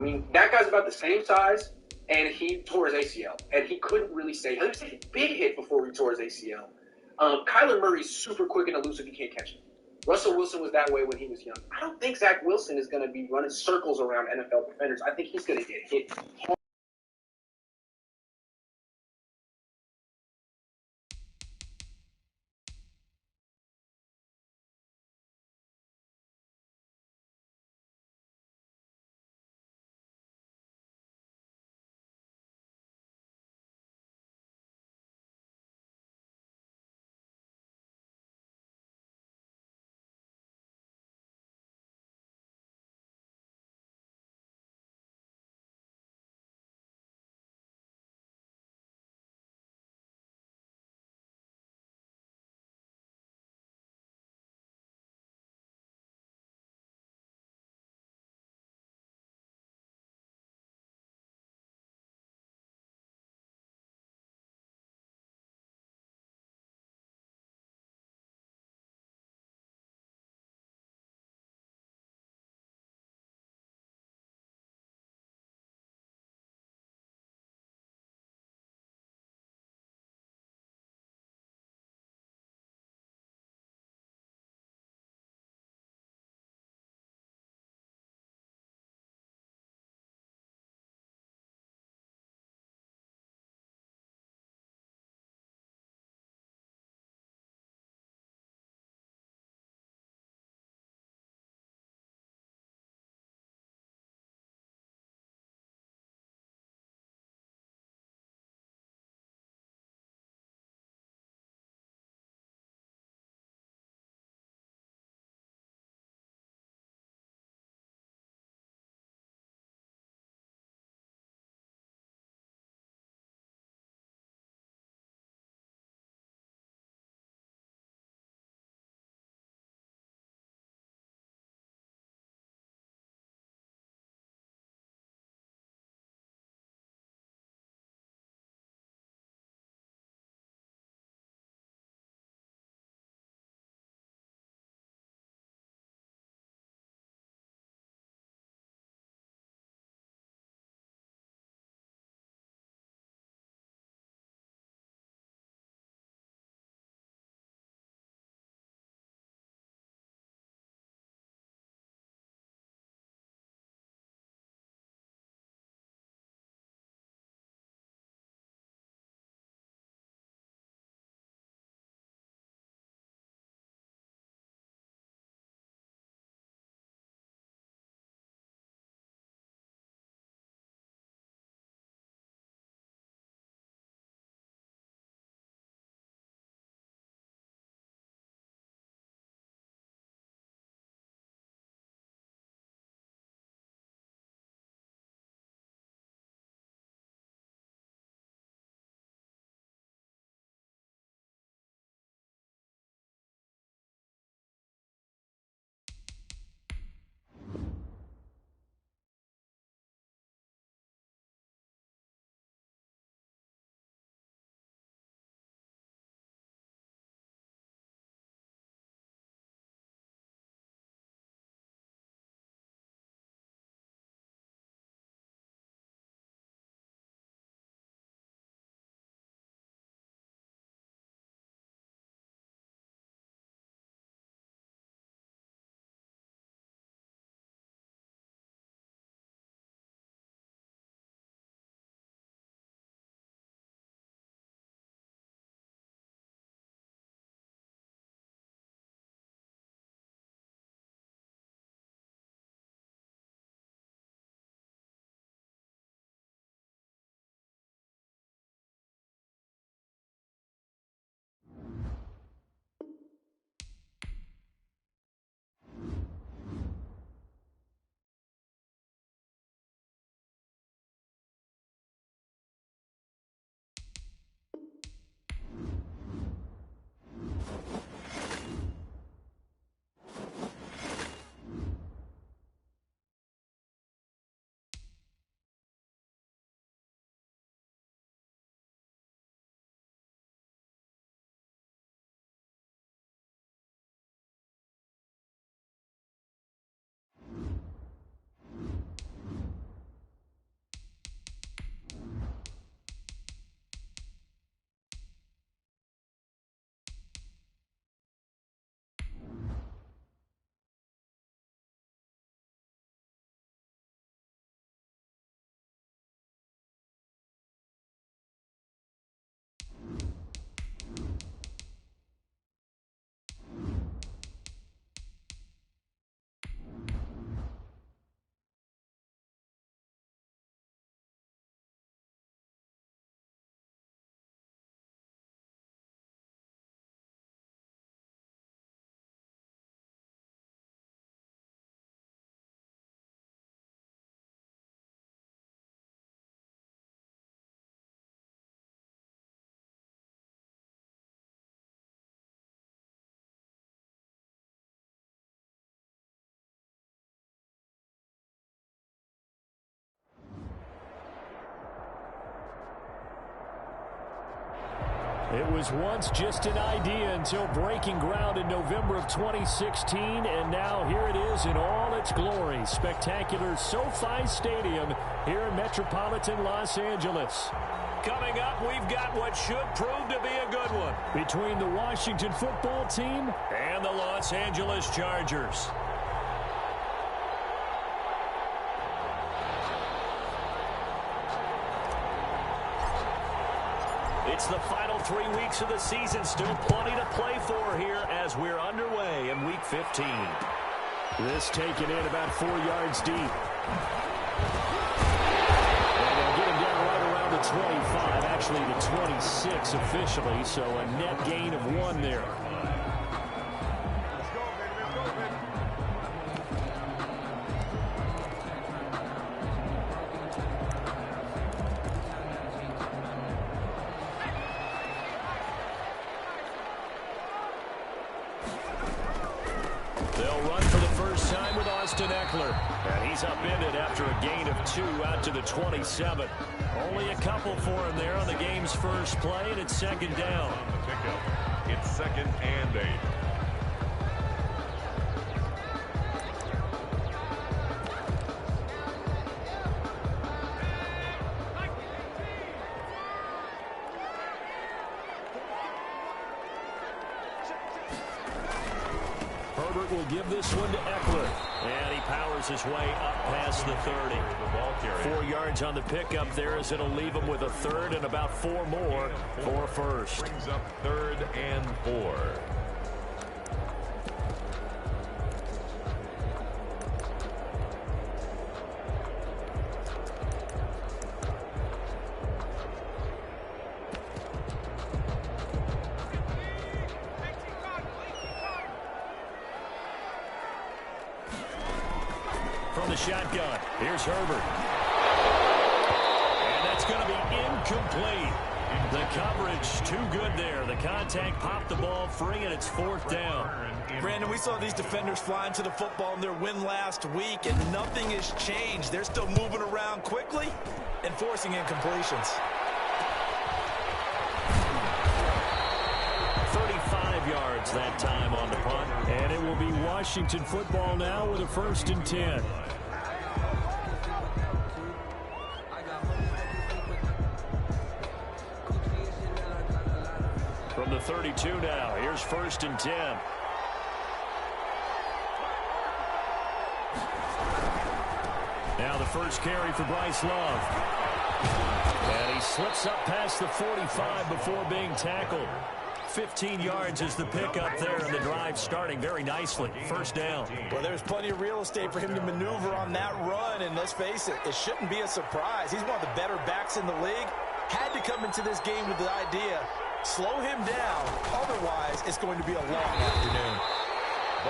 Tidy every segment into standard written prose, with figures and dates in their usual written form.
I mean, that guy's about the same size, and he tore his ACL, and he couldn't really stay. He was a big hit before he tore his ACL. Kyler Murray's super quick and elusive. You can't catch him. Russell Wilson was that way when he was young. I don't think Zach Wilson is going to be running circles around NFL defenders. I think he's going to get hit It was once just an idea until breaking ground in November of 2016, and now here it is in all its glory. Spectacular SoFi Stadium here in metropolitan Los Angeles. Coming up, we've got what should prove to be a good one between the Washington football team and the Los Angeles Chargers. It's the final 3 weeks of the season. Still plenty to play for here as we're underway in Week 15. This taken in about 4 yards deep. And they'll get him down right around the 25, actually the 26 officially, so a net gain of 1 there. And he's upended after a gain of 2 out to the 27. Only a couple for him there on the game's first play, and it's second down. It's 2nd and 8. Herbert will give this one to Eckler. And he powers his way up past the 30. 4 yards on the pickup there as it'll leave him with a third and about 4 more for first. Brings up 3rd and 4. From the shotgun, here's Herbert. And that's going to be incomplete. The coverage too good there. The contact popped the ball free, and it's 4th down. Brandon, we saw these defenders flying to the football in their win last week, and nothing has changed. They're still moving around quickly and forcing incompletions. 35 yards that time on the punt. And it will be Washington football now with a 1st and 10. From the 32 now, here's 1st and 10. Now the first carry for Bryce Love. And he slips up past the 45 before being tackled. 15 yards is the pickup there, and the drive starting very nicely. 1st down. Well, there's plenty of real estate for him to maneuver on that run, and let's face it, it shouldn't be a surprise. He's one of the better backs in the league. Had to come into this game with the idea, slow him down, otherwise it's going to be a long afternoon.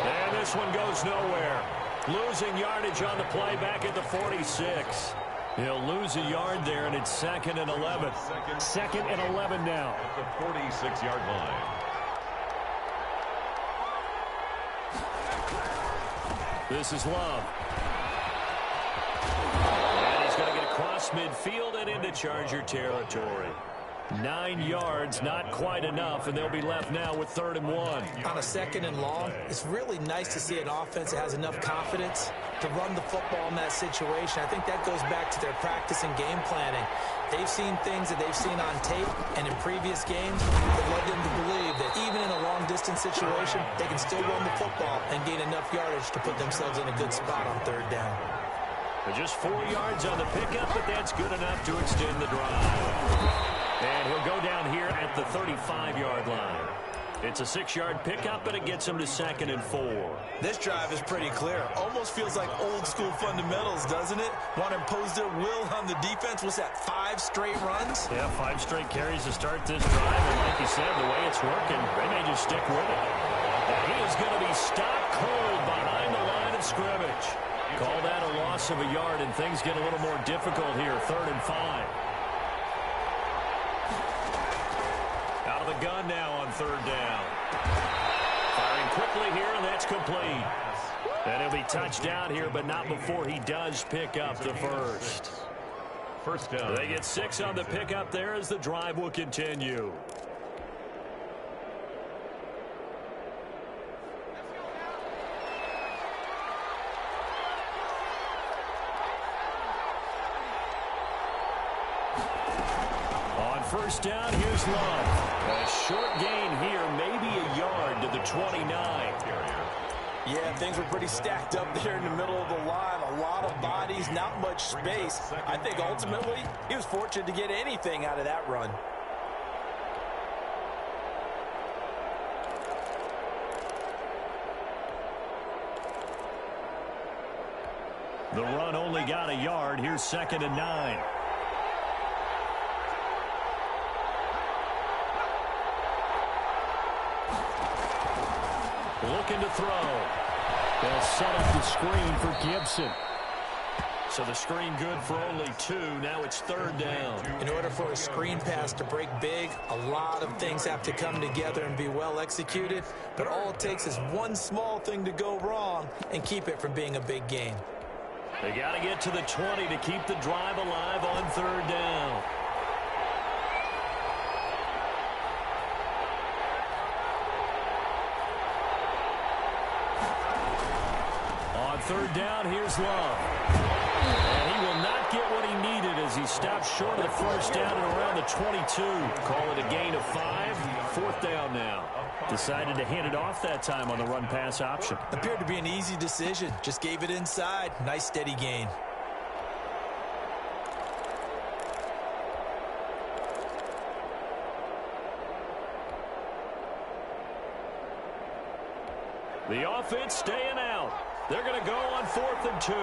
And this one goes nowhere. Losing yardage on the play back at the 46. He'll lose a yard there, and it's 2nd and 11. 2nd and 11 now. At the 46-yard line. This is Love. And he's going to get across midfield and into Charger territory. 9 yards, not quite enough, and they'll be left now with 3rd and 1. On a 2nd and long, it's really nice to see an offense that has enough confidence to run the football in that situation. I think that goes back to their practice and game planning. They've seen things that they've seen on tape and in previous games that led them to believe that even in a long-distance situation, they can still run the football and gain enough yardage to put themselves in a good spot on 3rd down. Just 4 yards on the pickup, but that's good enough to extend the drive. And he'll go down here at the 35-yard line. It's a 6-yard pickup, but it gets him to 2nd and 4. This drive is pretty clear. Almost feels like old-school fundamentals, doesn't it? Want to impose their will on the defense. What's that, 5 straight runs? Yeah, 5 straight carries to start this drive. And like you said, the way it's working, they may just stick with it. And he is going to be stopped cold behind the line of scrimmage. Call that a loss of a yard, and things get a little more difficult here. 3rd and 5. Out of the gun now on 3rd down. Firing quickly here, and that's complete. And he'll be touched down here, but not before he does pick up the first. 1st down. They get 6 on the pickup there as the drive will continue. first down. Here's Love. A short gain here, maybe a yard to the 29. Yeah, things were pretty stacked up there in the middle of the line. A lot of bodies, not much space. I think ultimately he was fortunate to get anything out of that run. The run only got a yard. Here's 2nd and 9. Looking to throw. They'll set up the screen for Gibson. So the screen good for only 2. Now it's 3rd down. In order for a screen pass to break big, a lot of things have to come together and be well executed. But all it takes is one small thing to go wrong and keep it from being a big gain. They got to get to the 20 to keep the drive alive on 3rd down. On 3rd down, here's Love. And he will not get what he needed as he stops short of the first down at around the 22. Call it a gain of 5. 4th down now. Decided to hand it off that time on the run-pass option. Appeared to be an easy decision. Just gave it inside. Nice steady gain. The offense staying out. They're going to go on 4th and 2.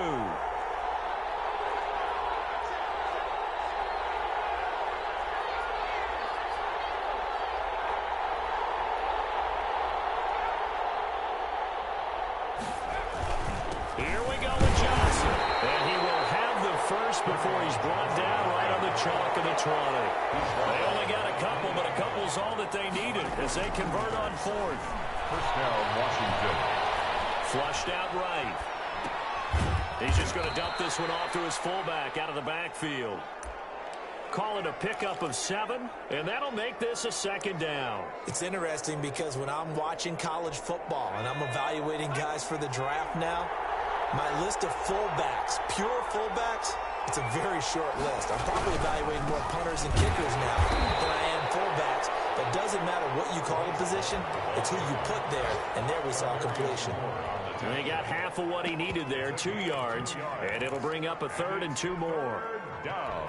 Here we go with Johnson. And he will have the first before he's brought down right on the chalk of the 20. They only got a couple, but a couple's all that they needed as they convert on 4th. First down, Washington. Flushed out right. He's just going to dump this one off to his fullback out of the backfield. Call it a pickup of 7, and that'll make this a 2nd down. It's interesting because when I'm watching college football and I'm evaluating guys for the draft now, my list of fullbacks, pure fullbacks, it's a very short list. I'm probably evaluating more punters and kickers now than I am fullbacks. But it doesn't matter what you call a position, it's who you put there, and there we saw completion. And he got half of what he needed there, 2 yards, and it'll bring up a 3rd and 2 more. Down.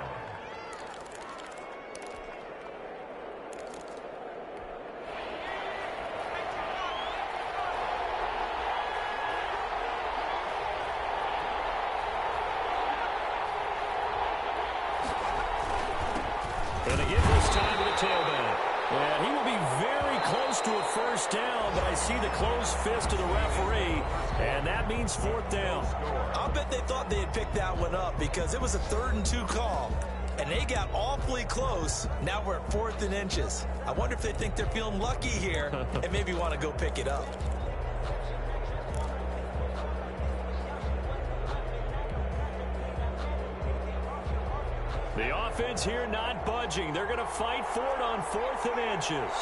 And again this time to the tailback. And he will be very close to a first down, but I see the closed fist of the referee, and that means 4th down. I'll bet they thought they had picked that one up because it was a 3rd and 2 call, and they got awfully close. Now we're at 4th and inches. I wonder if they think they're feeling lucky here and maybe want to go pick it up. The offense here not budging. They're going to fight for it on 4th and inches.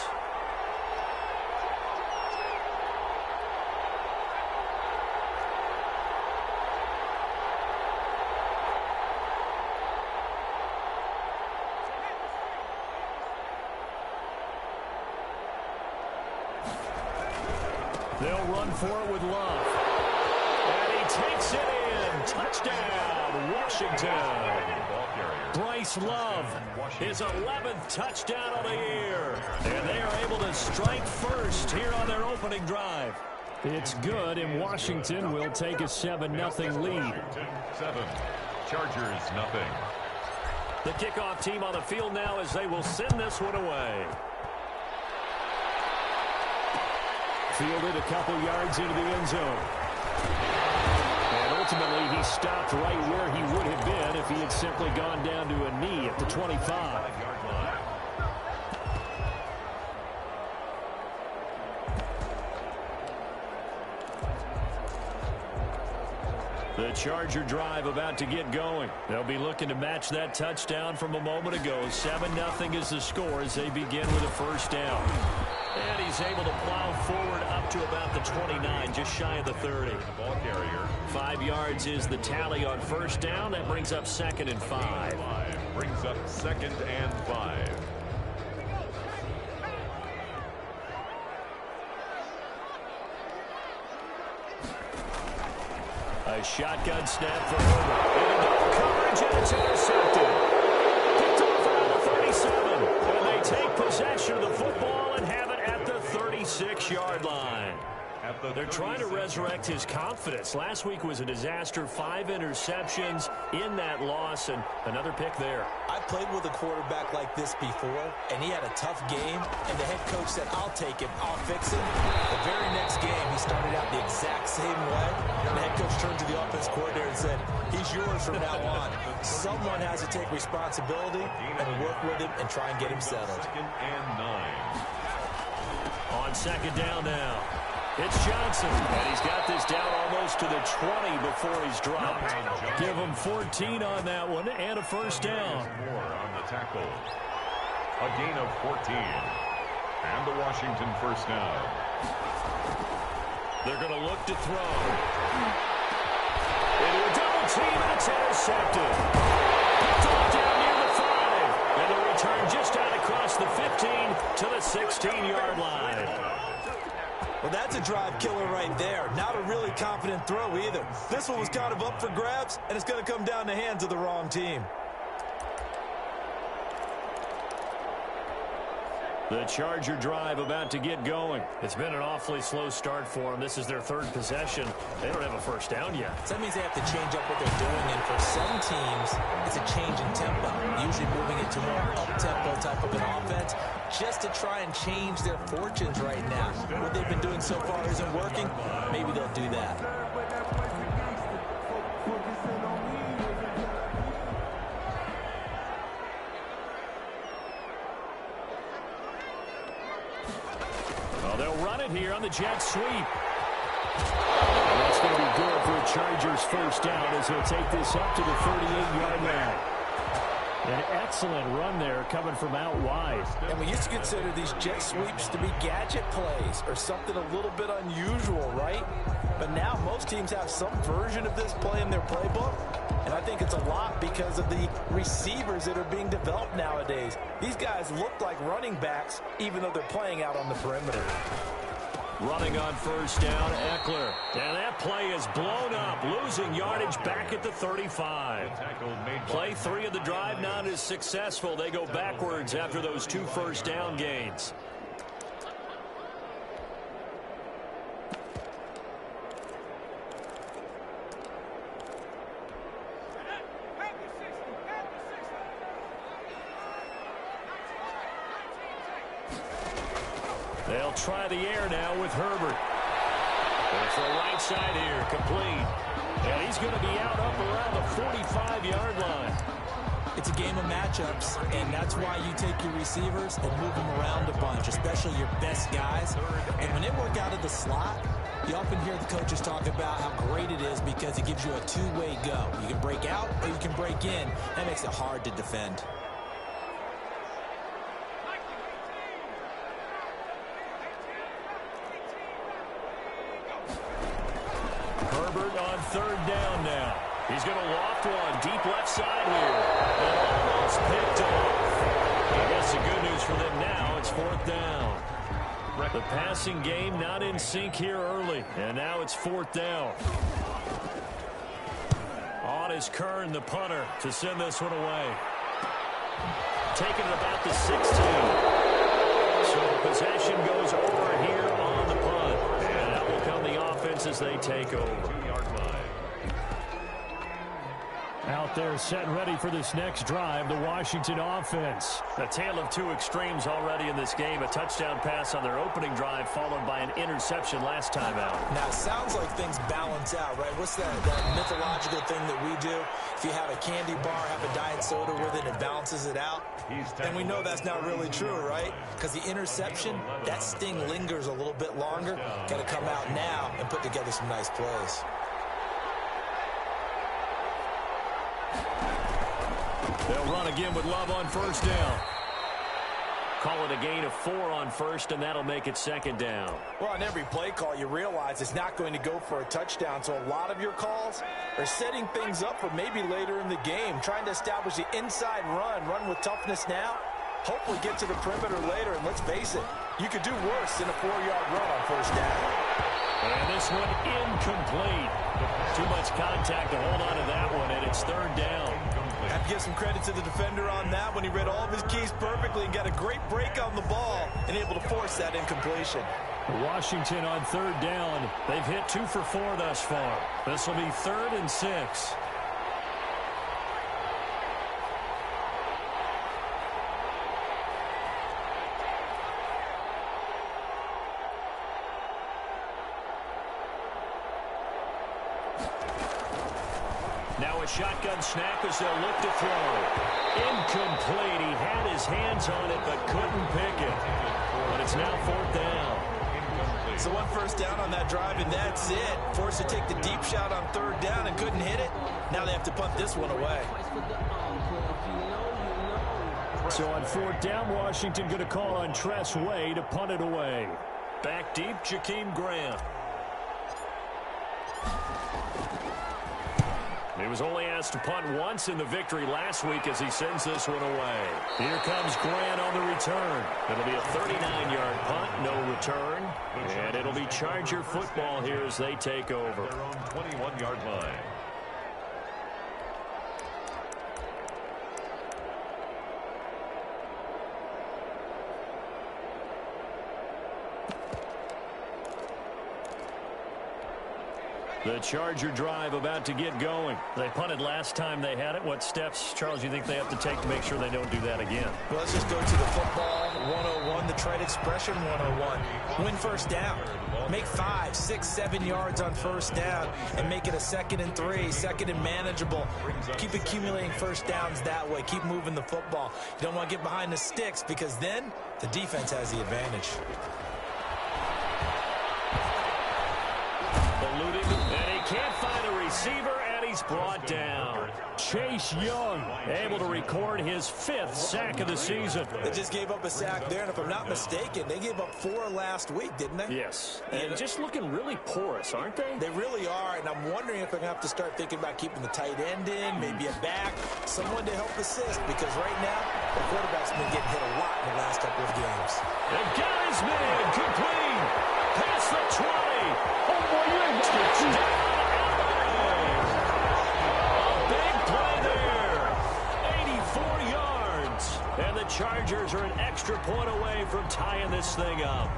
They'll run for it with Love. And he takes it in. Touchdown, Washington. Bryce Love, his 11th touchdown of the year. And they are able to strike first here on their opening drive. It's good, and Washington will take a 7-0 lead. 7. Chargers, nothing. The kickoff team on the field now as they will send this one away. Fielded a couple yards into the end zone. And ultimately, he stopped right where he would have been if he had simply gone down to a knee at the 25. The Charger drive about to get going. They'll be looking to match that touchdown from a moment ago. 7-0 is the score as they begin with a first down. And he's able to plow forward up to about the 29, just shy of the 30. Ball carrier. 5 yards is the tally on first down. That brings up 2nd and 5. Brings up 2nd and 5. A shotgun snap for Herbert. Into double coverage, and it's intercepted. Picked off around the 37. And they take possession of the football and have it at the 36-yard line. They're trying to resurrect his confidence. Last week was a disaster. 5 interceptions in that loss, and another pick there. I played with a quarterback like this before, and he had a tough game, and the head coach said, I'll take him, I'll fix him. The very next game, he started out the exact same way, and the head coach turned to the offense coordinator and said, he's yours from now on. Someone has to take responsibility and work with him and try and get him settled. 2nd and 9. On second down now. It's Johnson, and he's got this down almost to the 20 before he's dropped. Give him 14 on that one and a first down. More on the tackle. A gain of 14. And the Washington first down. They're going to look to throw. Into a double team, and it's intercepted. Picked off down near the 5. And the return just out across the 15 to the 16-yard line. Well, that's a drive killer right there. Not a really confident throw either. This one was kind of up for grabs, and it's going to come down the hands of the wrong team. The Charger drive about to get going. It's been an awfully slow start for them. This is their 3rd possession. They don't have a first down yet. So that means they have to change up what they're doing, and for some teams, it's a change in tempo, usually moving it to more up-tempo type of an offense, just to try and change their fortunes right now. What they've been doing so far isn't working. Maybe they'll do that. They'll run it here on the jet sweep. And that's going to be good for a Chargers first down as he'll take this up to the 38-yard line. An excellent run there coming from out wide. And we used to consider these jet sweeps to be gadget plays or something a little bit unusual, right? But now most teams have some version of this play in their playbook. And I think it's a lot because of the receivers that are being developed nowadays. These guys look like running backs, even though they're playing out on the perimeter. Running on first down, Eckler. And that play is blown up, losing yardage back at the 35. Play 3 of the drive not as successful. They go backwards after those 2 first down gains. They'll try the air now with Herbert. It's the right side here, complete. And he's going to be out up around the 45-yard line. It's a game of matchups, and that's why you take your receivers and move them around a bunch, especially your best guys. And when they work out of the slot, you often hear the coaches talk about how great it is because it gives you a two-way go. You can break out or you can break in. That makes it hard to defend. Herbert on 3rd down now. He's going to loft one deep left side here. And almost picked off. I guess the good news for them now, it's 4th down. The passing game not in sync here early. And now it's 4th down. On is Kern, the punter, to send this one away. Taking it about the 16. So the possession goes over here on the punt. And that will come the offense as they take over. Out there set and ready for this next drive, the Washington offense. A tale of 2 extremes already in this game. A touchdown pass on their opening drive followed by an interception last time out. Now, it sounds like things balance out, right? What's that mythological thing that we do? If you have a candy bar, have a diet soda with it, it balances it out. And we know that's not really true, right? Because the interception, that sting lingers a little bit longer. Got to come out now and put together some nice plays. They'll run again with Love on first down. Call it a gain of 4 on first, and that'll make it 2nd down. Well, on every play call, you realize it's not going to go for a touchdown. So a lot of your calls are setting things up for maybe later in the game, trying to establish the inside run with toughness now, hopefully get to the perimeter later. And let's face it, you could do worse than a 4-yard run on first down. And this one incomplete. Too much contact to hold on to that one, and it's third down. I have to give some credit to the defender on that one. He read all of his keys perfectly and got a great break on the ball and able to force that incompletion. Washington on third down. They've hit 2 for 4 thus far. This will be 3rd and 6. Now a shotgun snap as they'll look to throw. Incomplete. He had his hands on it but couldn't pick it. But it's now 4th down. So 1 first down on that drive, and that's it. Forced to take the deep shot on 3rd down and couldn't hit it. Now they have to punt this one away. So on 4th down, Washington going to call on Tress Way to punt it away. Back deep, Jakeem Grant. He was only asked to punt once in the victory last week as he sends this one away. Here comes Grant on the return. It'll be a 39-yard punt, no return. And it'll be Charger football here as they take over. Their own 21-yard line. The Charger drive about to get going. They punted last time they had it. What steps, Charles, you think they have to take to make sure they don't do that again? Well, let's just go to the football 101, the trade expression 101. Win first down. Make 5, 6, 7 yards on first down and make it a 2nd and 3, 2nd and manageable. Keep accumulating first downs that way. Keep moving the football. You don't want to get behind the sticks because then the defense has the advantage. Eluded, and he can't find a receiver, and he's brought down. Chase Young able to record his 5th sack of the season. They just gave up a sack there, and if I'm not mistaken, they gave up 4 last week, didn't they? Yes, and just looking really porous, aren't they? They really are, and I'm wondering if they're going to have to start thinking about keeping the tight end in, maybe a back, someone to help assist, because right now, the quarterback's been getting hit a lot in the last couple of games. And got his man complete. Past the 20. Oh, boy, you're touchdown. A big play there. 84 yards. And the Chargers are an extra point away from tying this thing up.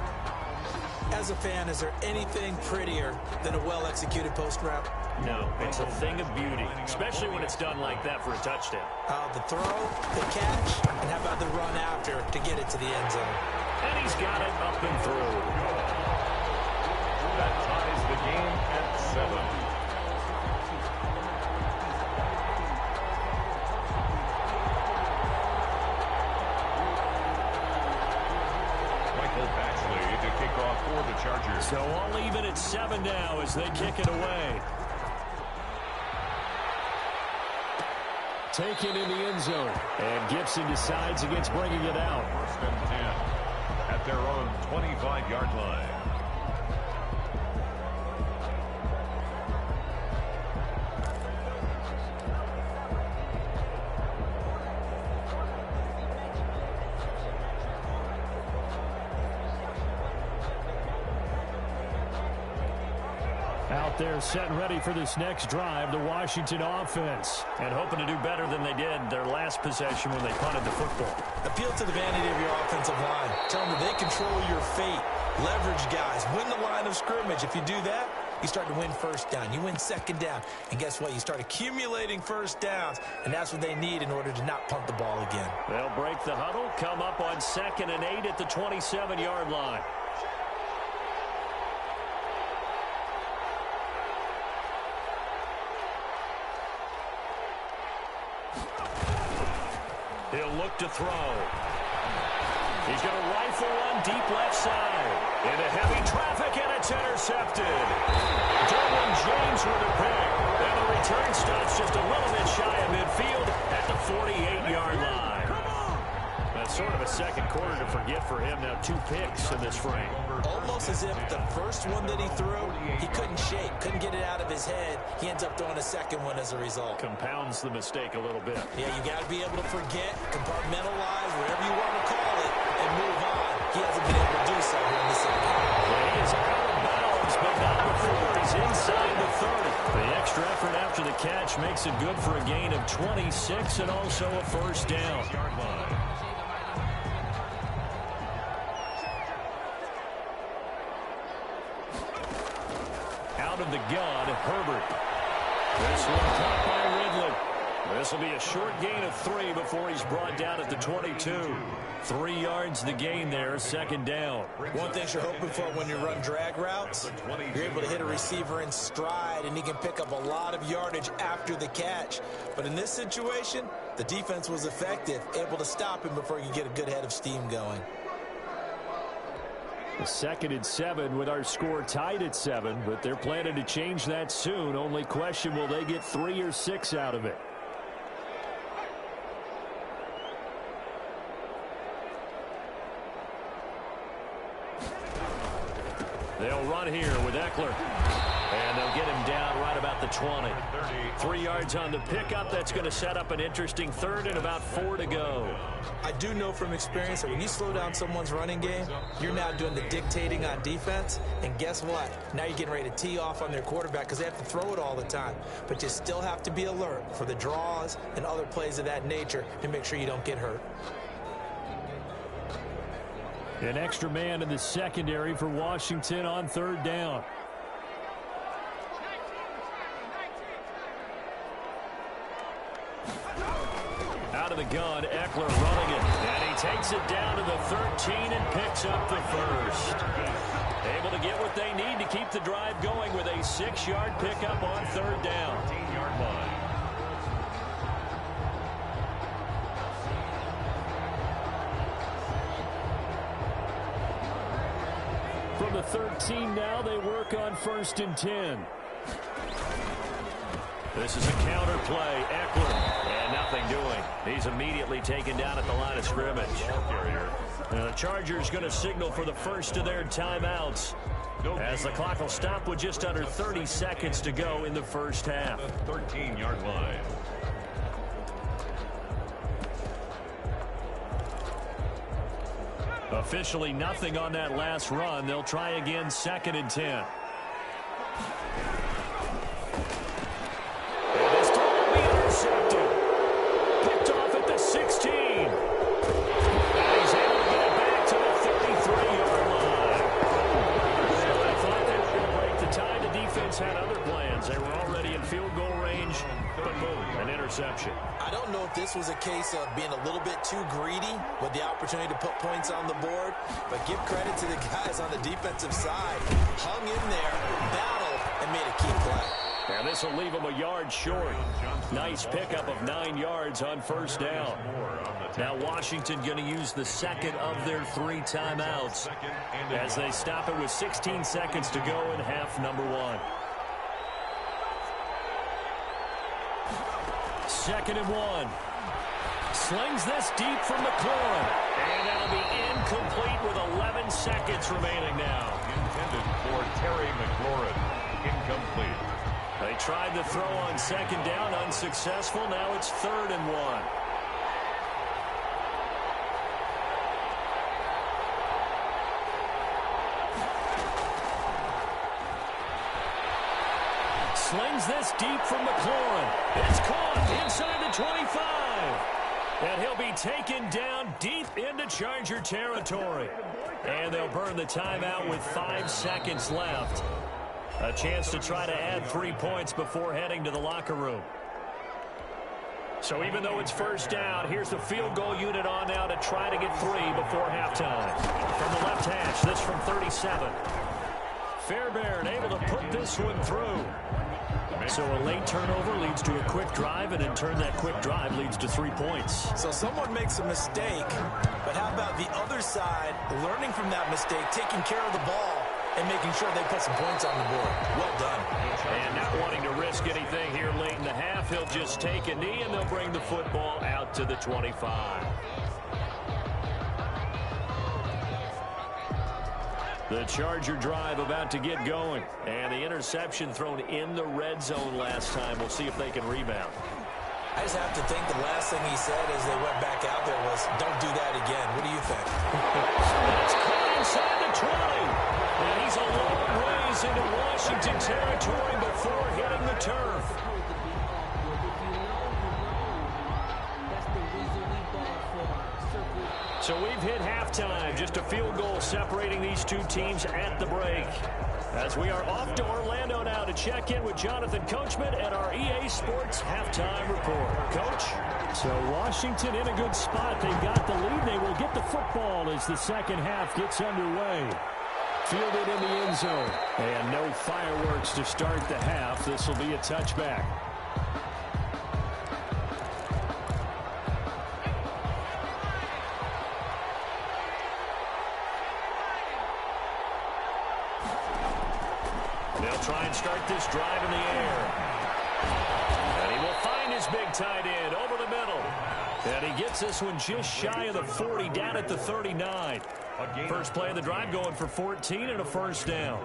As a fan, is there anything prettier than a well-executed post route? No, it's a thing of beauty, especially when it's done like that for a touchdown. The throw, the catch, and how about the run after to get it to the end zone? And he's got it up and through. That ties the game at 7. Michael Baxley to kick off for the Chargers. So all even at 7 now as they kick it away. Taken in the end zone. And Gibson decides against bringing it out. 1st and 10 at their own 25-yard line. Out there set and ready for this next drive, the Washington offense. And hoping to do better than they did their last possession when they punted the football. Appeal to the vanity of your offensive line. Tell them that they control your fate. Leverage guys. Win the line of scrimmage. If you do that, you start to win first down. You win 2nd down. And guess what? You start accumulating first downs. And that's what they need in order to not punt the ball again. They'll break the huddle, come up on 2nd and 8 at the 27-yard line. He'll look to throw. He's going to rifle one deep left side. Into heavy traffic, and it's intercepted. Derwin James with a pick. And the return stops just a little bit shy of midfield at the 48-yard line. That's sort of a second quarter to forget for him. Now 2 picks in this frame. Almost as if the first one that he threw, he couldn't shake, couldn't get it out of his head. He ends up throwing a second one as a result. Compounds the mistake a little bit. Yeah, you got to be able to forget, compartmentalize, whatever you want to call it, and move on. He hasn't been able to do so here in the second. Well, he is out of bounds, but not before. He's inside the 30. The extra extra effort after the catch makes it good for a gain of 26 and also a first down. Out of the gun, Herbert. This one caught by Ridley. This will be a short gain of 3 before he's brought down at the 22. 3 yards the gain there, second down. One thing you're hoping for when you run drag routes, you're able to hit a receiver in stride, and he can pick up a lot of yardage after the catch. But in this situation, the defense was effective, able to stop him before he could get a good head of steam going. The 2nd and 7 with our score tied at 7, but they're planning to change that soon. Only question, will they get 3 or 6 out of it? They'll run here with Eckler. And they'll get him down right about the 20. 3 yards on the pickup. That's going to set up an interesting 3rd and about 4 to go. I do know from experience that when you slow down someone's running game, you're now doing the dictating on defense. And guess what? Now you're getting ready to tee off on their quarterback because they have to throw it all the time. But you still have to be alert for the draws and other plays of that nature to make sure you don't get hurt. An extra man in the secondary for Washington on 3rd down. Out of the gun, Eckler running it. And he takes it down to the 13 and picks up the first. Able to get what they need to keep the drive going with a 6-yard pickup on 3rd down. 15-yard line. From the 13 now, they work on 1st and 10. This is a counter play. Eckler, and nothing doing. He's immediately taken down at the line of scrimmage. And the Chargers going to signal for the first of their timeouts, as the clock will stop with just under 30 seconds to go in the first half. 13-yard line. Officially nothing on that last run. They'll try again, 2nd and 10. And this time will be intercepted. Picked off at the 16. And he's able to get it back to the 33-yard line. I thought they were going to break the tie. The defense had other plans. They were already in field goal range, but boom, an interception. I don't know if this was a case of being a little bit too greedy with the opportunity to put points on the board, but give credit to the guys on the defensive side. Hung in there, battled, and made a key play. And this will leave them a yard short. Nice pickup of 9 yards on 1st down. Now Washington going to use the 2nd of their 3 timeouts as they stop it with 16 seconds to go in half number 1. 2nd and 1. Slings this deep from McLaurin. And that'll be incomplete with 11 seconds remaining now. Intended for Terry McLaurin. Incomplete. They tried the throw on 2nd down, unsuccessful. Now it's 3rd and 1. Slings this deep from McLaurin. It's caught inside the 25. And he'll be taken down deep into Charger territory. And they'll burn the timeout with 5 seconds left. A chance to try to add 3 points before heading to the locker room. So even though it's 1st down, here's the field goal unit on now to try to get 3 before halftime. From the left hash, this from 37. Fairbairn able to put this one through. So a late turnover leads to a quick drive, and in turn that quick drive leads to 3 points. So someone makes a mistake, but how about the other side learning from that mistake, taking care of the ball, and making sure they put some points on the board? Well done. And not wanting to risk anything here late in the half, he'll just take a knee, and they'll bring the football out to the 25. The Charger drive about to get going. And the interception thrown in the red zone last time. We'll see if they can rebound. I just have to think the last thing he said as they went back out there was, don't do that again. What do you think? That's caught inside the 20. And he's a long ways into Washington territory before hitting the turf. So we've hit halftime. Just a field goal separating these two teams at the break. As we are off to Orlando now to check in with Jonathan Coachman at our EA Sports Halftime Report. Coach? So Washington in a good spot. They've got the lead. They will get the football as the second half gets underway. Fielded in the end zone. And no fireworks to start the half. This will be a touchback. They'll try and start this drive in the air. And he will find his big tight end over the middle. And he gets this one just shy of the 40, down at the 39. First play of the drive going for 14 and a first down.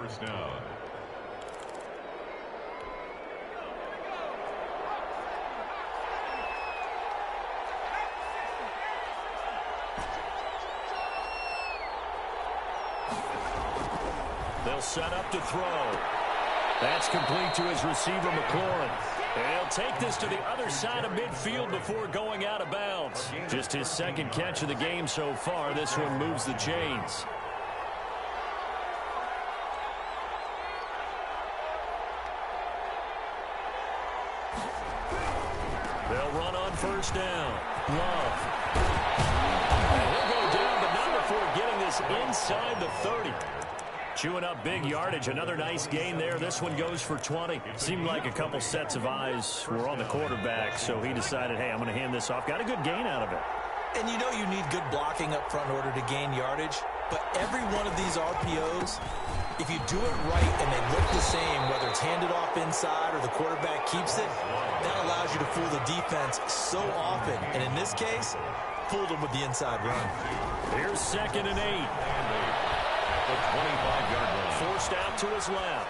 They'll set up to throw. That's complete to his receiver, McLaurin. And he'll take this to the other side of midfield before going out of bounds. Just his second catch of the game so far. This one moves the chains. They'll run on first down. Love. And he'll go down, but not before getting this inside the 30. Chewing up big yardage. Another nice gain there. This one goes for 20. Seemed like a couple sets of eyes were on the quarterback, so he decided, hey, I'm going to hand this off. Got a good gain out of it. And you know you need good blocking up front in order to gain yardage. But every one of these RPOs, if you do it right and they look the same, whether it's handed off inside or the quarterback keeps it, that allows you to fool the defense so often. And in this case, fooled them with the inside run. Here's 2nd and 8. The 25-yard line. Forced out to his left.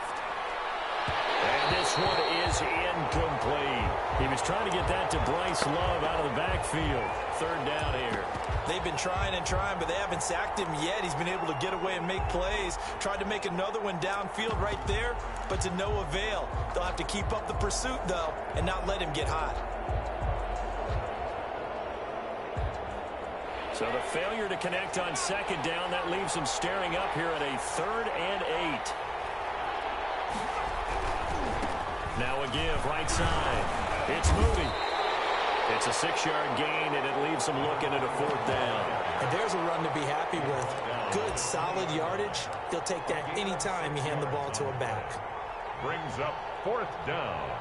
And this one is incomplete. He was trying to get that to Bryce Love out of the backfield. Third down here. They've been trying and trying, but they haven't sacked him yet. He's been able to get away and make plays. Tried to make another one downfield right there, but to no avail. They'll have to keep up the pursuit, though, and not let him get hot. So the failure to connect on second down, that leaves him staring up here at a 3rd and 8. Now a give, right side. It's Moody. It's a 6-yard gain, and it leaves him looking at a 4th down. And there's a run to be happy with. Good, solid yardage. He'll take that anytime you hand the ball to a back. Brings up 4th down.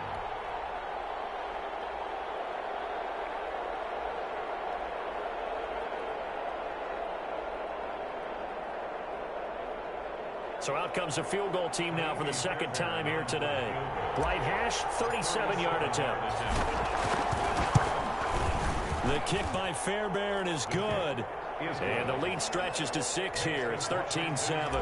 So out comes a field goal team now for the second time here today. Right hash, 37-yard attempt. The kick by Fairbairn is good. And the lead stretches to 6 here. It's 13-7.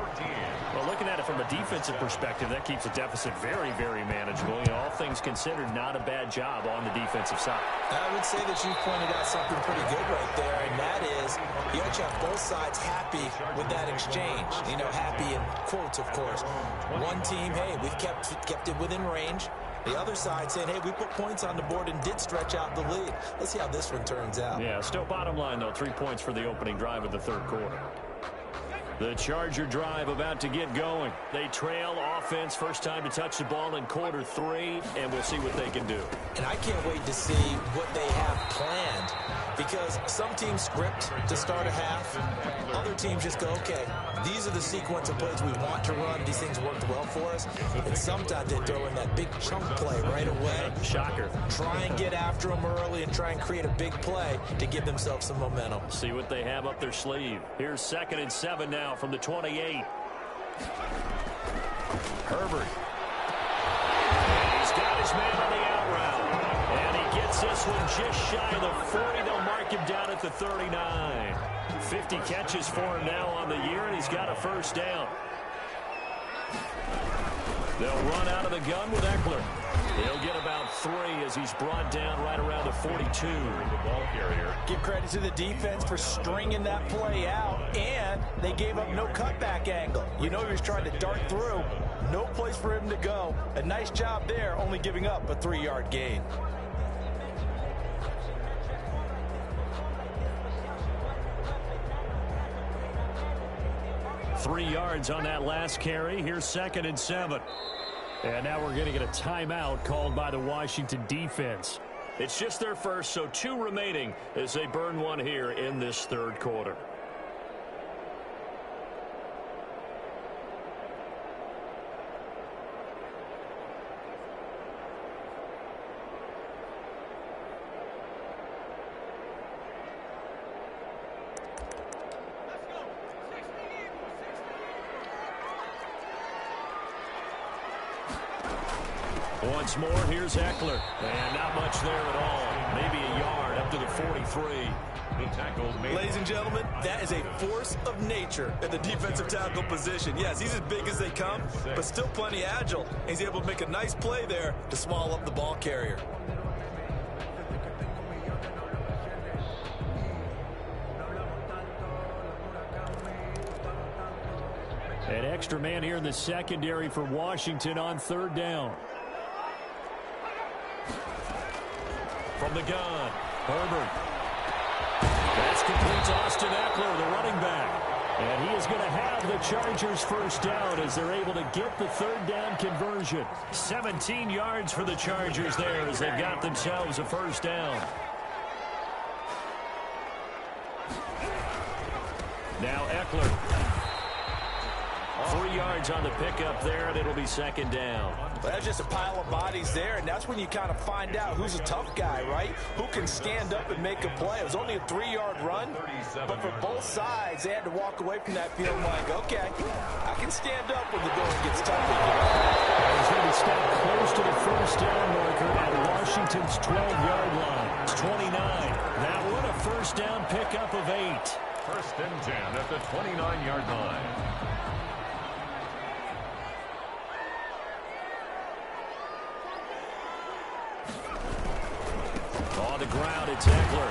Well, looking at it from a defensive perspective, that keeps the deficit very, very manageable. You know, all things considered, not a bad job on the defensive side. I would say that you pointed out something pretty good right there, and that is you actually have both sides happy with that exchange. You know, happy in quotes, of course. One team, hey, we've kept it within range. The other side saying, hey, we put points on the board and did stretch out the lead. Let's see how this one turns out. Yeah, still bottom line, though, 3 points for the opening drive of the third quarter. The Charger drive about to get going. They trail offense, first time to touch the ball in quarter 3, and we'll see what they can do. And I can't wait to see what they have planned, because some teams script to start a half. Other teams just go, okay, these are the sequence of plays we want to run. These things worked well for us. And sometimes they throw in that big chunk play right away. Shocker. Try and get after them early and try and create a big play to give themselves some momentum. See what they have up their sleeve. Here's 2nd and 7 now from the 28. Herbert. He's got his man on the out route. And he gets this one just shy of the 40. They'll mark him down at the 39. 50 catches for him now on the year, and he's got a first down. They'll run out of the gun with Eckler. He'll get about 3 as he's brought down right around the 42. The ball carrier. Give credit to the defense for stringing that play out, and they gave up no cutback angle. You know he was trying to dart through. No place for him to go. A nice job there, only giving up a 3-yard gain. Three yards on that last carry. Here's 2nd and 7. And now we're going to get a timeout called by the Washington defense. It's just their first, so 2 remaining as they burn one here in this third quarter. Once more, here's Eckler. And not much there at all. Maybe a yard up to the 43. The tackle made. Ladies and gentlemen, that is a force of nature at the defensive tackle position. Yes, he's as big as they come, but still plenty agile. He's able to make a nice play there to swallow up the ball carrier. An extra man here in the secondary for Washington on 3rd down. From the gun, Herbert. That's complete to Austin Eckler, the running back. And he is going to have the Chargers first down as they're able to get the 3rd down conversion. 17 yards for the Chargers there as they've got themselves a first down. Now Eckler. 3 yards on the pickup there, and it'll be 2nd down. Well, that's just a pile of bodies there, and that's when you kind of find out who's a tough guy, right? Who can stand up and make a play. It was only a 3-yard run, but for both sides, they had to walk away from that field like, okay, I can stand up when the going gets tough again. He's going to be stopped close to the first down marker at Washington's 12-yard line. It's 29. That one a first down pickup of 8. 1st and 10 at the 29-yard line. On the ground, it's Eckler.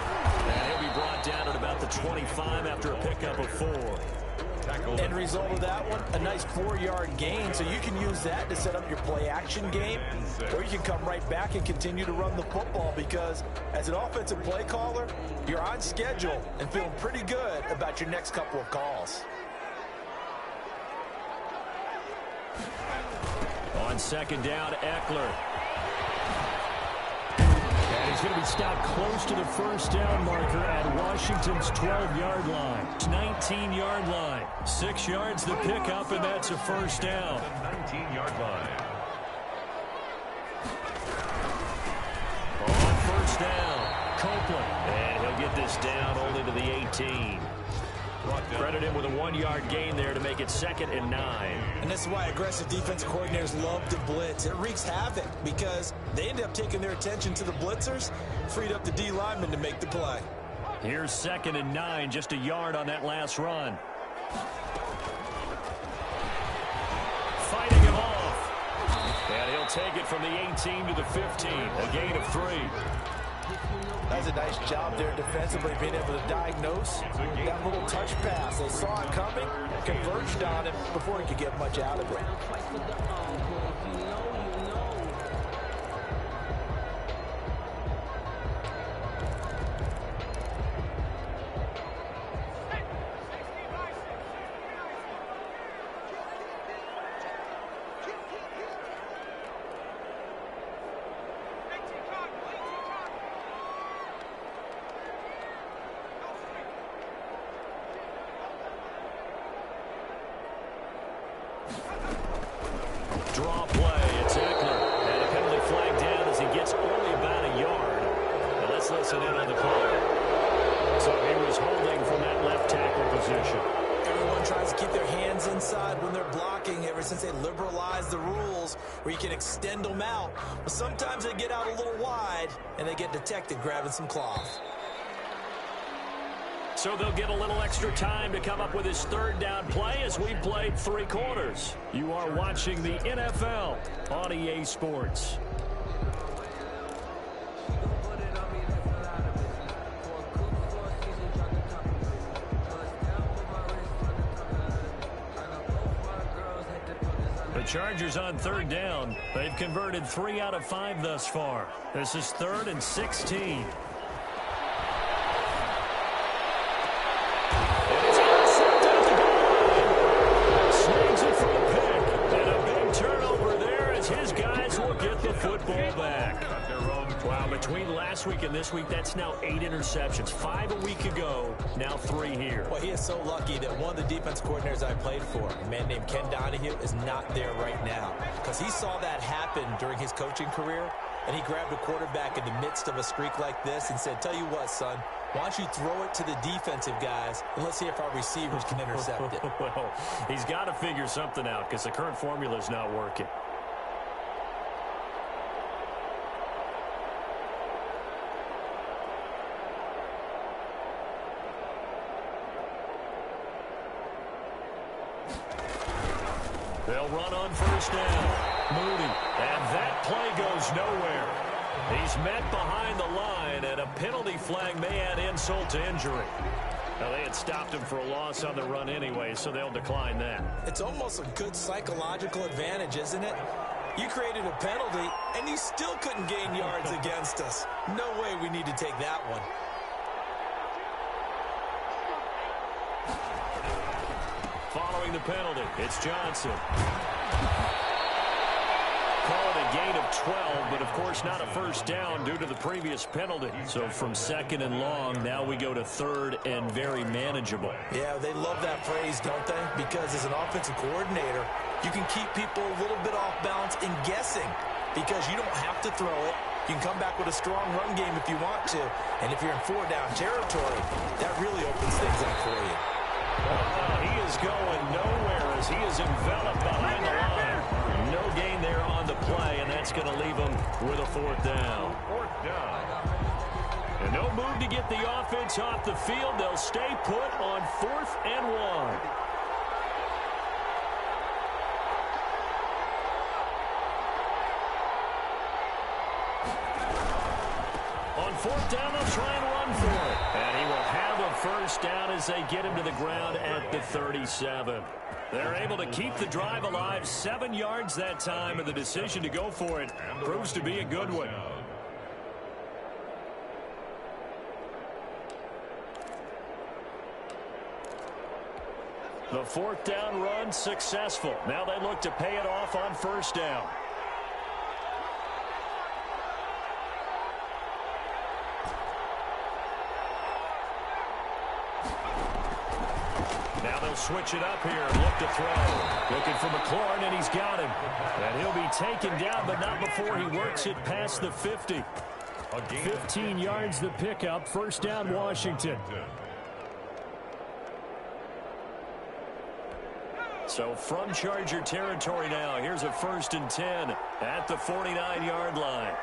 And he'll be brought down at about the 25 after a pickup of 4. End result of that one, a nice 4-yard gain, so you can use that to set up your play-action game, or you can come right back and continue to run the football because as an offensive play caller, you're on schedule and feeling pretty good about your next couple of calls. On 2nd down, Eckler. He's going to be stopped close to the first down marker at Washington's 12-yard line. 19-yard line. 6 yards the pickup, and that's a first down. 19-yard line. On 1st down, Copeland. And he'll get this down only to the 18. Credit him with a 1-yard gain there to make it 2nd and 9. And this is why aggressive defensive coordinators love to blitz. It wreaks havoc because they end up taking their attention to the blitzers, freed up the D lineman to make the play. Here's 2nd and 9, just a yard on that last run. Fighting him off. And he'll take it from the 18 to the 15, a gain of 3. That was a nice job there defensively, being able to diagnose that little touch pass. They saw it coming, converged on him before he could get much out of it. Draw play, it's Eckler. And a penalty flag down as he gets only about a yard. Now let's listen in on the call. So he was holding from that left tackle position. Everyone tries to keep their hands inside when they're blocking ever since they liberalized the rules where you can extend them out. But sometimes they get out a little wide and they get detected grabbing some cloth. So they'll get a little extra time to come up with his third down play as we played 3 quarters. You are watching the NFL on EA Sports. The Chargers on third down. They've converted 3 out of 5 thus far. This is 3rd and 16. Football back. Wow, between last week and this week, that's now 8 interceptions. 5 a week ago, now 3 here. Well, he is so lucky that one of the defense coordinators I played for, a man named Ken Donahue, is not there right now. Because he saw that happen during his coaching career, and he grabbed a quarterback in the midst of a streak like this and said, tell you what, son, why don't you throw it to the defensive guys, and let's see if our receivers can intercept it. Well, he's got to figure something out because the current formula is not working. They'll run on first down. Moody. And that play goes nowhere. He's met behind the line, and a penalty flag may add insult to injury. Now, they had stopped him for a loss on the run anyway, so they'll decline that. It's almost a good psychological advantage, isn't it? You created a penalty, and you still couldn't gain yards against us. No way we need to take that one. Following the penalty, it's Johnson. Call it a gain of 12, but of course not a first down due to the previous penalty. So from 2nd and long, now we go to 3rd and very manageable. Yeah, they love that phrase, don't they? Because as an offensive coordinator, you can keep people a little bit off balance in guessing because you don't have to throw it. You can come back with a strong run game if you want to. And if you're in 4-down territory, that really opens things up for you. He is going nowhere as he is enveloped behind the line. No gain there on the play, and that's going to leave him with a 4th down. And no move to get the offense off the field. They'll stay put on 4th and 1. On 4th down, they'll try and run for it. And he will have a first down as they get him to the ground at the 37. They're able to keep the drive alive, 7 yards that time, and the decision to go for it proves to be a good one. The 4th down run successful. Now they look to pay it off on first down. Now they'll switch it up here and look to throw. Looking for McLaurin, and he's got him. And he'll be taken down, but not before he works it past the 50. 15 yards the pickup. First down, Washington. So from Charger territory now, here's a 1st and 10 at the 49-yard line.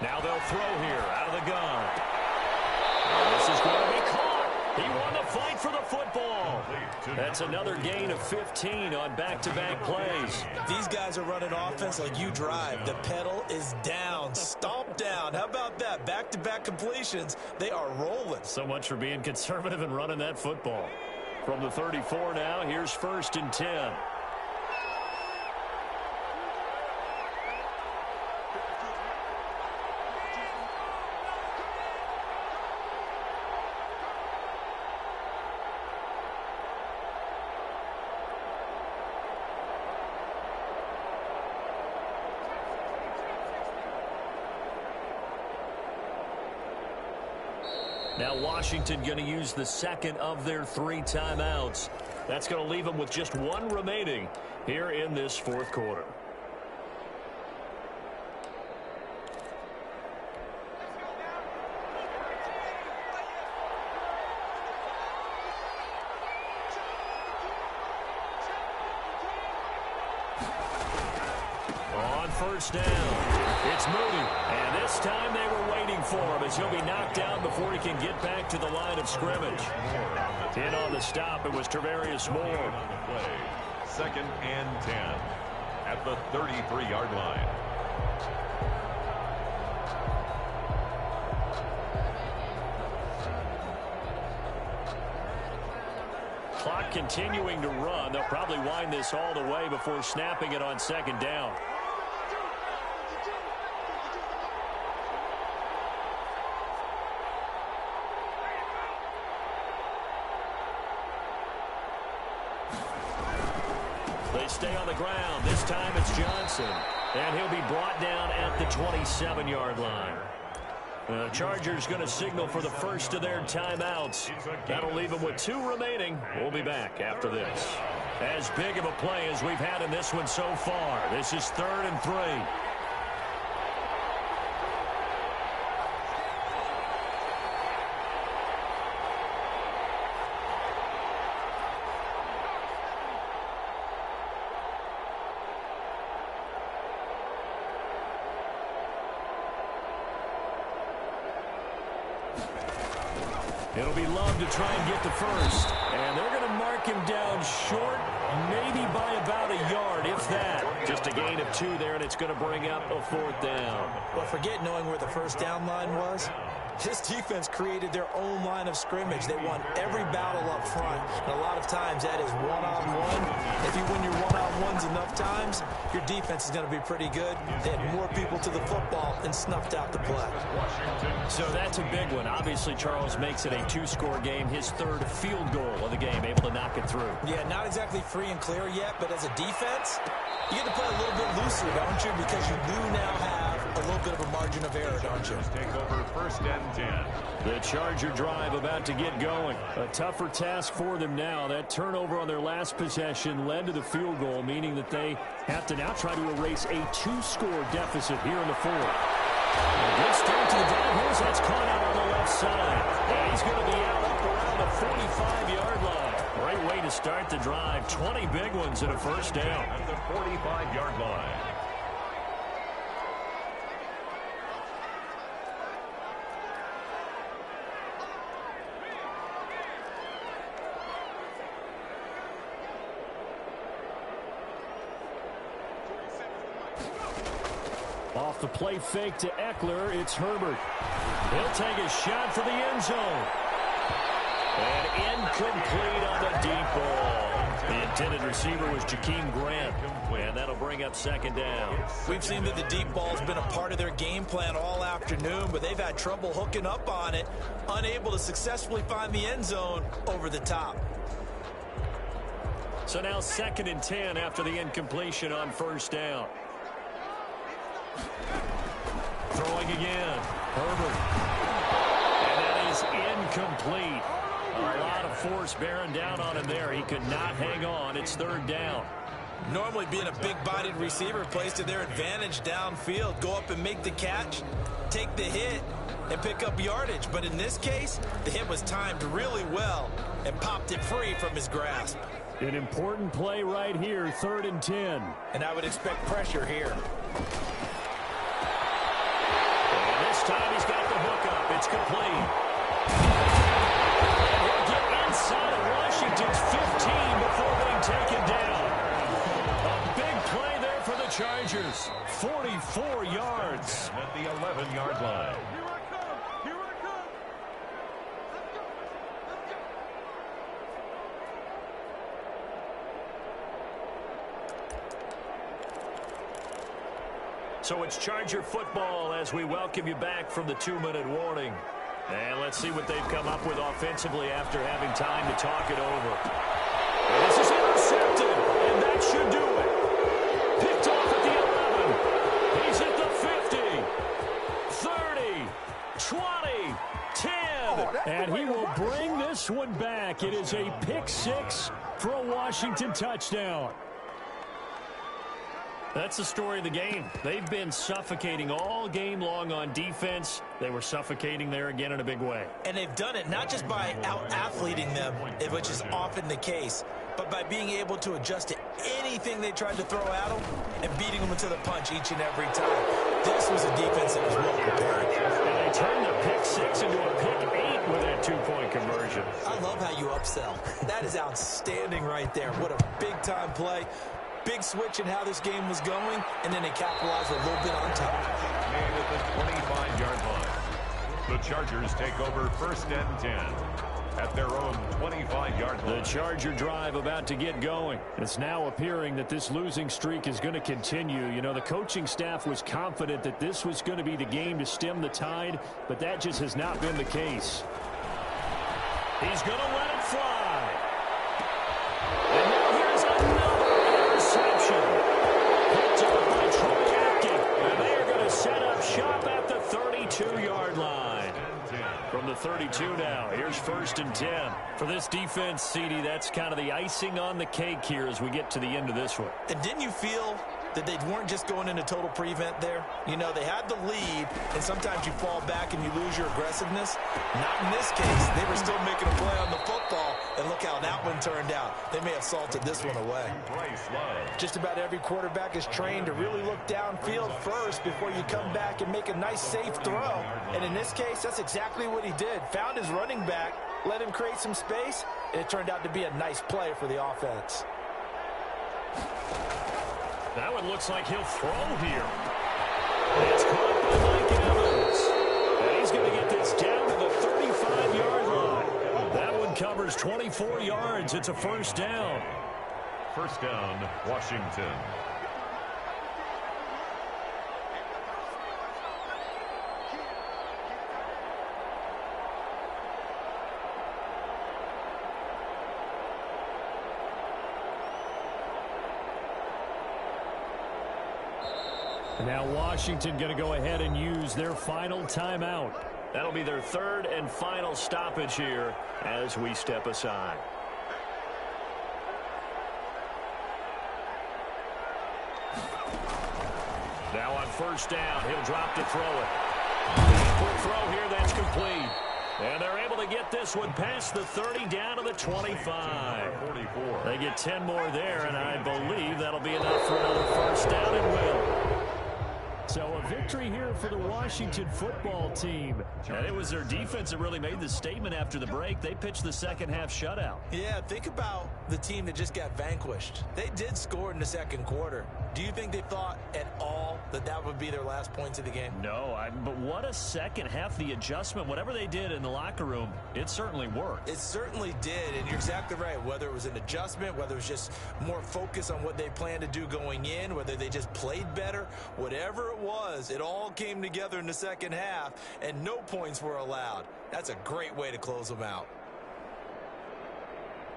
Now they'll throw here out of the gun. And this is going to be caught. He won the fight for the football. That's another gain of 15 on back-to-back plays. These guys are running offense like you drive. The pedal is down, stomp down. How about that? Back-to-back completions. They are rolling. So much for being conservative and running that football. From the 34 now, here's 1st and 10. Now Washington going to use the 2nd of their 3 timeouts. That's going to leave them with just 1 remaining here in this 4th quarter. On first down, it's Moody. And this time they were waiting for him as he'll be knocked down before he can get back to the line of scrimmage. In on the stop, it was Travarius Moore. Second and 10 at the 33-yard line. Clock continuing to run. They'll probably wind this all the way before snapping it on second down. They stay on the ground. This time it's Johnson. And he'll be brought down at the 27-yard line. The Chargers going to signal for the first of their timeouts. That'll leave them with 2 remaining. We'll be back after this. As big of a play as we've had in this one so far. This is 3rd and 3. It'll be Love to try and get the first. And they're going to mark him down short, maybe by about a yard, if that. Just a gain of 2 there, and it's going to bring up a 4th down. Well, forget knowing where the first down line was. This defense created their own line of scrimmage. They won every battle up front. And a lot of times that is one-on-one. If you win your one-on-ones enough times, your defense is going to be pretty good. They had more people to the football and snuffed out the play. So that's a big one. Obviously, Charles makes it a 2-score game. His 3rd field goal of the game, able to knock it through. Yeah, not exactly free and clear yet, but as a defense, you get to play a little bit looser, don't you? Because you do now have a little bit of a margin of error, don't you? Take over 1st and 10. The Charger drive about to get going. A tougher task for them now. That turnover on their last possession led to the field goal, meaning that they have to now try to erase a 2-score deficit here in the 4th. A good start to the drive. Here's that's caught out on the left side. And he's going to be out up around the 45-yard line. Great way to start the drive. 20 big ones and a first down. At the 45-yard line. Off the play fake to Eckler, it's Herbert. He'll take a shot for the end zone. And incomplete on the deep ball. The intended receiver was Jakeem Grant. And that'll bring up second down. We've seen that the deep ball's been a part of their game plan all afternoon, but they've had trouble hooking up on it, unable to successfully find the end zone over the top. So now 2nd and 10 after the incompletion on first down. Throwing again. Herbert. And that is incomplete. A lot of force bearing down on him there. He could not hang on. It's 3rd down. Normally being a big-bodied receiver plays to their advantage downfield. Go up and make the catch, take the hit, and pick up yardage. But in this case, the hit was timed really well and popped it free from his grasp. An important play right here, 3rd and 10. And I would expect pressure here. And this time he's got the hook up. It's complete. And he'll get inside of Washington's 15 before being taken down. A big play there for the Chargers. 44 yards. At the 11-yard line. So it's Charger football as we welcome you back from the 2-minute warning. And let's see what they've come up with offensively after having time to talk it over. And this is intercepted, and that should do it. Picked off at the 11. He's at the 50, 30, 20, 10. And he will bring this one back. It is a pick 6 for a Washington touchdown. That's the story of the game. They've been suffocating all game long on defense. They were suffocating there again in a big way. And they've done it not just by out-athleting them, which is often the case, but by being able to adjust to anything they tried to throw at them and beating them into the punch each and every time. This was a defense that was well prepared. And they turned the pick 6 into a pick 8 with that 2-point conversion. I love how you upsell. That is outstanding right there. What a big-time play. Big switch in how this game was going, and then they capitalized a little bit on top. Made at the 25-yard line. The Chargers take over 1st and 10 at their own 25-yard line. The Charger drive about to get going. It's now appearing that this losing streak is going to continue. You know, the coaching staff was confident that this was going to be the game to stem the tide, but that just has not been the case. He's going to let it fly. And now here's another interception. Picked up by Troy Apke. And they are going to set up shop at the 32-yard line. From the 32 now, here's 1st and 10. For this defense, CD, that's kind of the icing on the cake here as we get to the end of this one. And didn't you feel that they weren't just going into total prevent there? You know, they had the lead, and sometimes you fall back and you lose your aggressiveness. Not in this case. They were still making a play on the football, and look how that one turned out. They may have salted this one away. Just about every quarterback is trained to really look downfield first before you come back and make a nice, safe throw. And in this case, that's exactly what he did. Found his running back, let him create some space, and it turned out to be a nice play for the offense. That one looks like he'll throw here. It's caught by Mike Evans. And he's going to get this down to the 35-yard line. That one covers 24 yards. It's a 1st down. 1st down, Washington. Now Washington going to go ahead and use their final timeout. That'll be their 3rd and final stoppage here as we step aside. Now on 1st down, he'll drop to throw it. Quick throw here, that's complete. And they're able to get this one past the 30 down to the 25. 44. They get 10 more there, and I believe that'll be enough for another 1st down and will. So a victory here for the Washington football team. And it was their defense that really made the statement after the break. They pitched the 2nd half shutout. Yeah, think about the team that just got vanquished. They did score in the 2nd quarter. Do you think they thought at all that that would be their last points of the game? No, but what a 2nd half. The adjustment, whatever they did in the locker room, it certainly worked. It certainly did, and you're exactly right. Whether it was an adjustment, whether it was just more focus on what they planned to do going in, whether they just played better, whatever it was, it all came together in the 2nd half, and no points were allowed. That's a great way to close them out.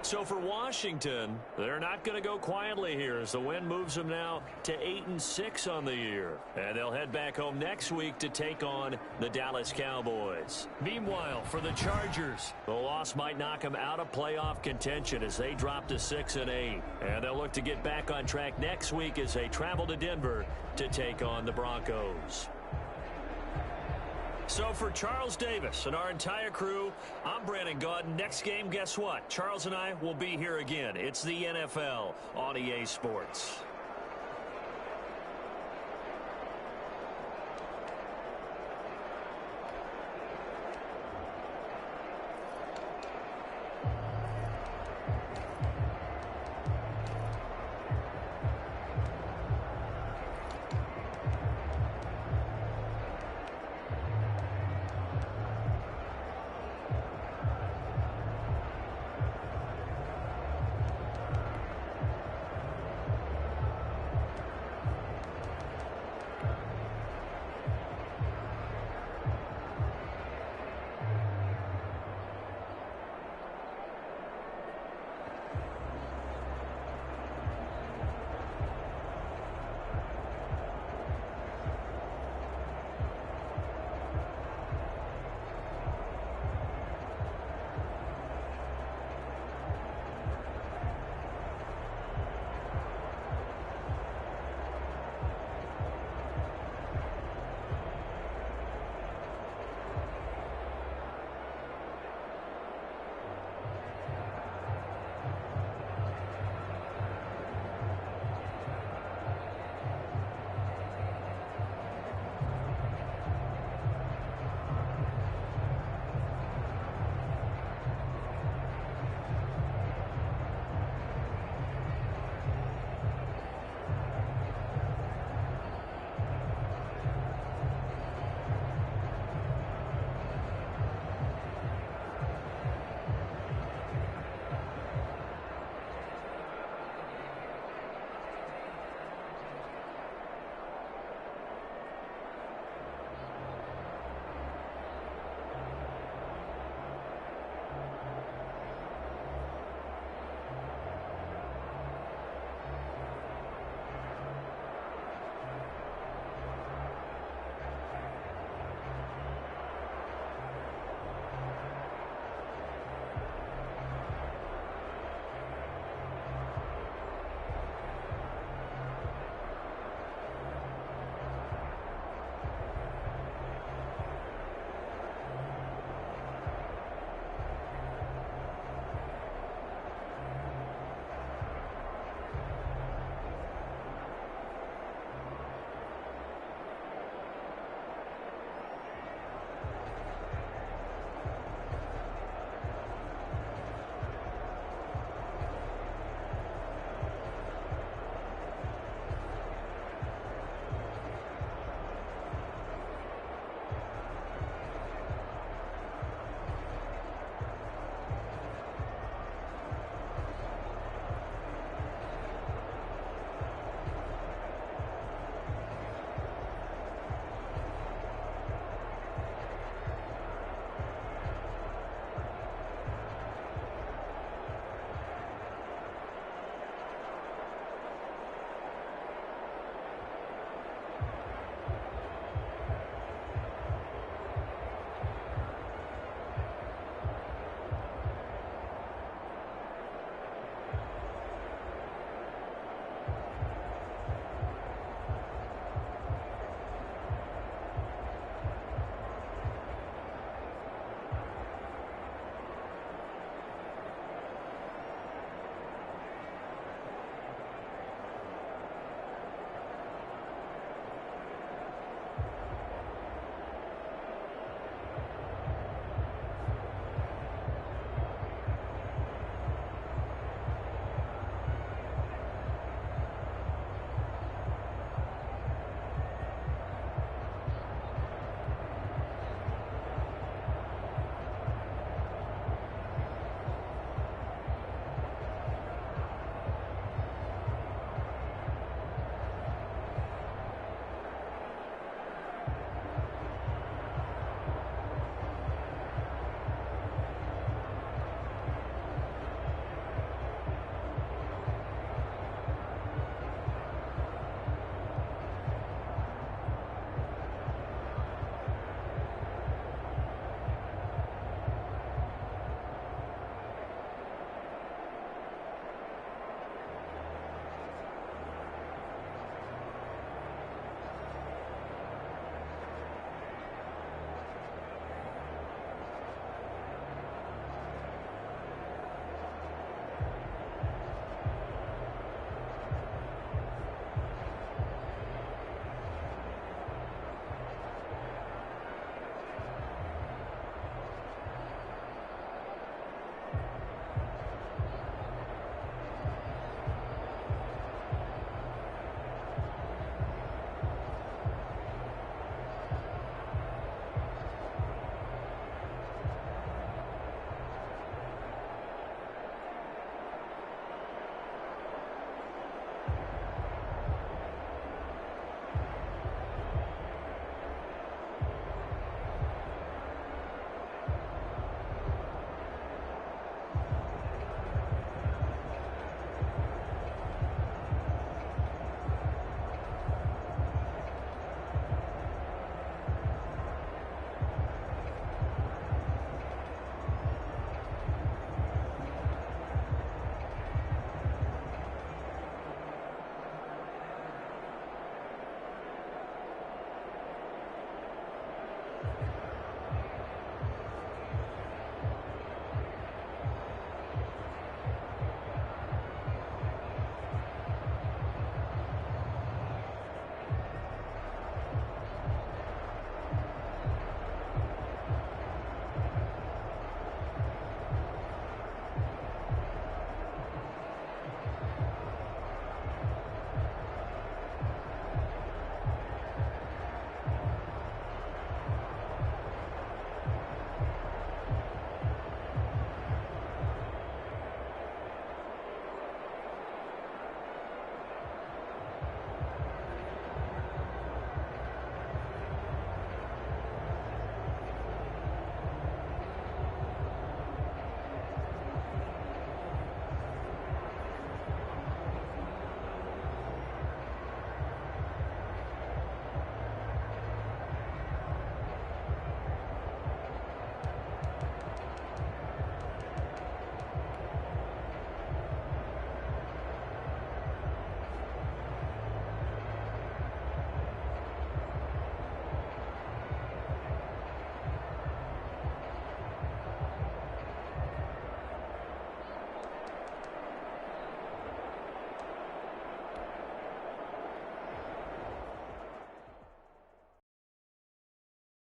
So for Washington, they're not going to go quietly here as the win moves them now to 8-6 on the year. And they'll head back home next week to take on the Dallas Cowboys. Meanwhile, for the Chargers, the loss might knock them out of playoff contention as they drop to 6-8. And they'll look to get back on track next week as they travel to Denver to take on the Broncos. So for Charles Davis and our entire crew, I'm Brandon Gaudin. Next game, guess what? Charles and I will be here again. It's the NFL on EA Sports.